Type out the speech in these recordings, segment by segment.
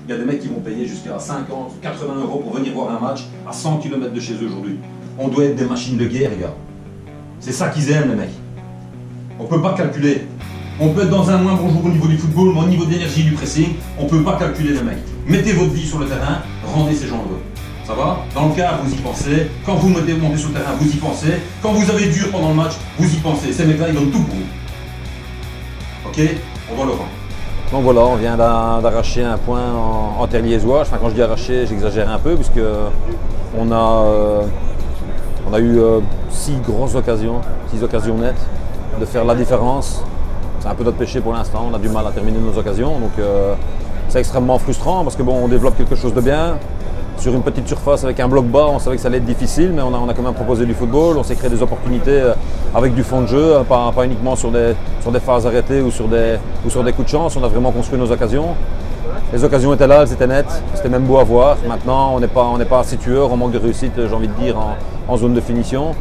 Il y a des mecs qui vont payer jusqu'à 50, 80 € pour venir voir un match à 100 km de chez eux aujourd'hui. On doit être des machines de guerre, les gars. C'est ça qu'ils aiment, les mecs. On ne peut pas calculer. On peut être dans un moins bon jour au niveau du football, mais au niveau d'énergie du pressing, on ne peut pas calculer les mecs. Mettez votre vie sur le terrain, rendez ces gens heureux. Ça va? Dans le cas, vous y pensez. Quand vous montez sur le terrain, vous y pensez. Quand vous avez dur pendant le match, vous y pensez. Ces mecs-là, ils donnent tout pour vous. Ok? On doit le rendre. Donc voilà, on vient d'arracher un point en terre liégeoise. Enfin, quand je dis arracher, j'exagère un peu, puisque on a eu 6 grosses occasions, 6 occasions nettes de faire la différence. C'est un peu notre péché pour l'instant, on a du mal à terminer nos occasions. Donc c'est extrêmement frustrant parce que bon, on développe quelque chose de bien. Sur une petite surface avec un bloc bas, on savait que ça allait être difficile, mais on a quand même proposé du football. On s'est créé des opportunités avec du fond de jeu, pas uniquement sur des phases arrêtées ou sur des coups de chance. On a vraiment construit nos occasions. Les occasions étaient là, elles étaient nettes, c'était même beau à voir. Maintenant, on n'est pas assez tueur, on manque de réussite, j'ai envie de dire, en zone de finition.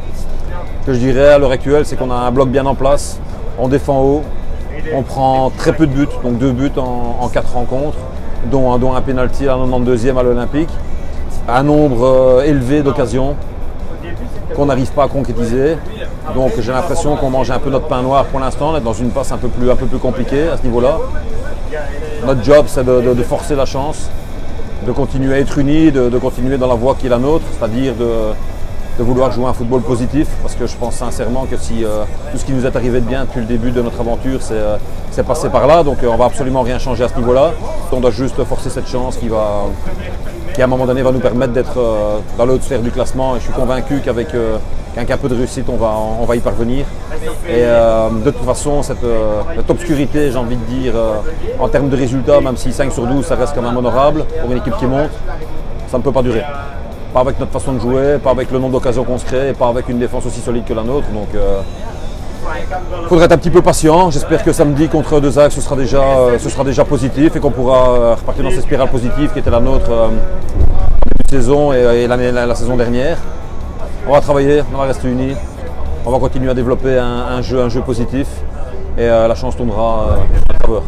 Ce que je dirais à l'heure actuelle, c'est qu'on a un bloc bien en place, on défend haut, on prend très peu de buts, donc 2 buts en 4 rencontres, dont un penalty à la 92e à l'Olympique. Un nombre élevé d'occasions qu'on n'arrive pas à concrétiser. Donc j'ai l'impression qu'on mange un peu notre pain noir pour l'instant, on est dans une passe un peu plus compliquée à ce niveau-là. Notre job, c'est de forcer la chance, de continuer à être unis, de continuer dans la voie qui est la nôtre, c'est-à-dire de vouloir jouer un football positif, parce que je pense sincèrement que si tout ce qui nous est arrivé de bien depuis le début de notre aventure, c'est passé par là, donc on ne va absolument rien changer à ce niveau-là. On doit juste forcer cette chance qui à un moment donné va nous permettre d'être dans l'autre sphère du classement, et je suis convaincu qu'avec un peu de réussite, on va y parvenir. Et de toute façon, cette obscurité, j'ai envie de dire, en termes de résultats, même si 5 sur 12, ça reste quand même honorable pour une équipe qui monte, ça ne peut pas durer. Pas avec notre façon de jouer, pas avec le nombre d'occasions qu'on se crée, et pas avec une défense aussi solide que la nôtre. Donc il faudra être un petit peu patient. J'espère que samedi contre Dezac, ce sera déjà positif et qu'on pourra repartir dans cette spirale positive qui était la nôtre en début de saison et la saison dernière. On va travailler, on va rester unis, on va continuer à développer un jeu positif et la chance tournera à notre faveur.